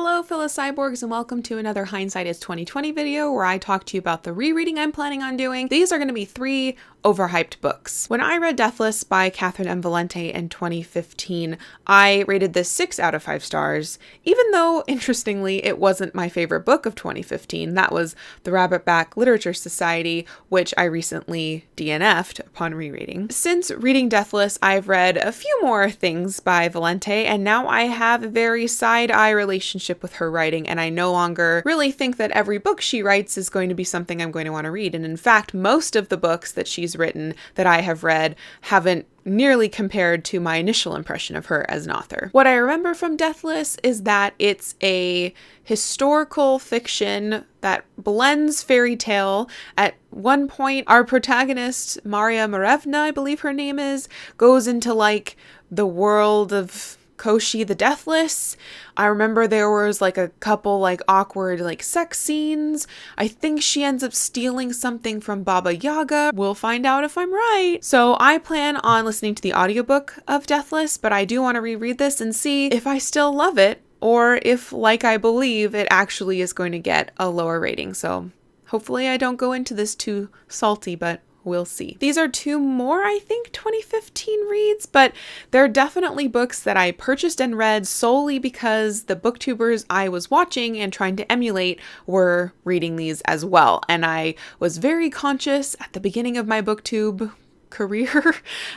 Hello fellow cyborgs, and welcome to another Hindsight is 2020 video where I talk to you about the rereading I'm planning on doing. These are going to be 3 overhyped books. When I read Deathless by Catherine M. Valente in 2015, I rated this 6 out of 5 stars, even though, interestingly, it wasn't my favorite book of 2015. That was The Rabbitback Literature Society, which I recently DNF'd upon rereading. Since reading Deathless, I've read a few more things by Valente, and now I have a very side-eye relationship with her writing, and I no longer really think that every book she writes is going to be something I'm going to want to read. And in fact, most of the books that she's written that I have read haven't nearly compared to my initial impression of her as an author. What I remember from Deathless is that it's a historical fiction that blends fairy tale. At one point, our protagonist, Maria Marevna, I believe her name is, goes into like the world of Koshi the Deathless. I remember there was like a couple like awkward like sex scenes. I think she ends up stealing something from Baba Yaga. We'll find out if I'm right. So I plan on listening to the audiobook of Deathless, but I do want to reread this and see if I still love it or if, like I believe, it actually is going to get a lower rating. So hopefully I don't go into this too salty, but we'll see. These are 2 more, I think, 2015 reads, but they're definitely books that I purchased and read solely because the booktubers I was watching and trying to emulate were reading these as well. And I was very conscious at the beginning of my booktube career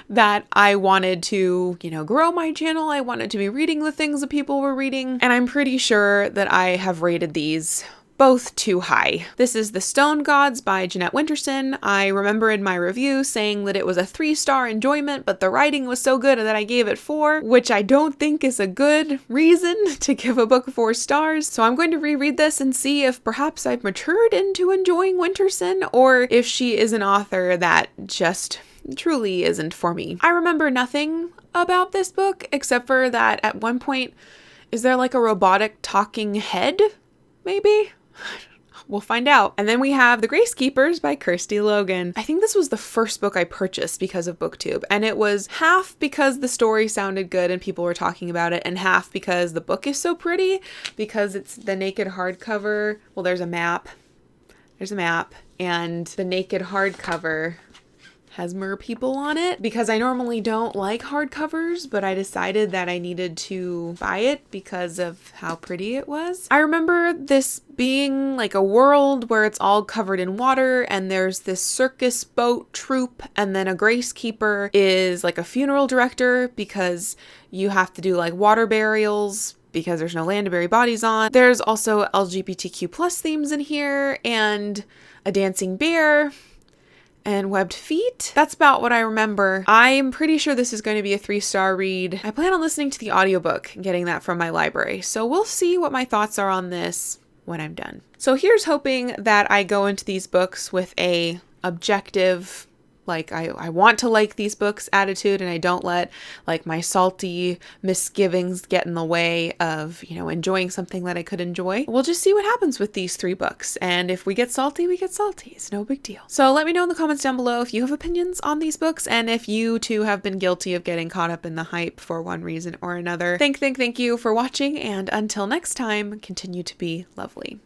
that I wanted to, grow my channel. I wanted to be reading the things that people were reading. And I'm pretty sure that I have rated these both too high. This is The Stone Gods by Jeanette Winterson. I remember in my review saying that it was a 3-star enjoyment, but the writing was so good that I gave it 4, which I don't think is a good reason to give a book 4 stars. So I'm going to reread this and see if perhaps I've matured into enjoying Winterson, or if she is an author that just truly isn't for me. I remember nothing about this book except for that at one point, is there like a robotic talking head? Maybe? We'll find out. And then we have The Grace Keepers by Kirsty Logan. I think this was the first book I purchased because of BookTube, and it was half because the story sounded good and people were talking about it, and half because the book is so pretty, because it's the naked hardcover. Well, there's a map. There's a map, and the naked hardcover has mer people on it. Because I normally don't like hardcovers, but I decided that I needed to buy it because of how pretty it was. I remember this being like a world where it's all covered in water and there's this circus boat troupe, and then a grace keeper is like a funeral director because you have to do like water burials because there's no land to bury bodies on. There's also LGBTQ plus themes in here and a dancing bear and webbed feet. That's about what I remember. I'm pretty sure this is going to be a 3-star read. I plan on listening to the audiobook and getting that from my library. So we'll see what my thoughts are on this when I'm done. So here's hoping that I go into these books with a objective, like I want to like these books attitude, and I don't let like my salty misgivings get in the way of, enjoying something that I could enjoy. We'll just see what happens with these 3 books. And if we get salty, we get salty. It's no big deal. So let me know in the comments down below if you have opinions on these books, and if you too have been guilty of getting caught up in the hype for one reason or another. Thank you for watching, and until next time, continue to be lovely.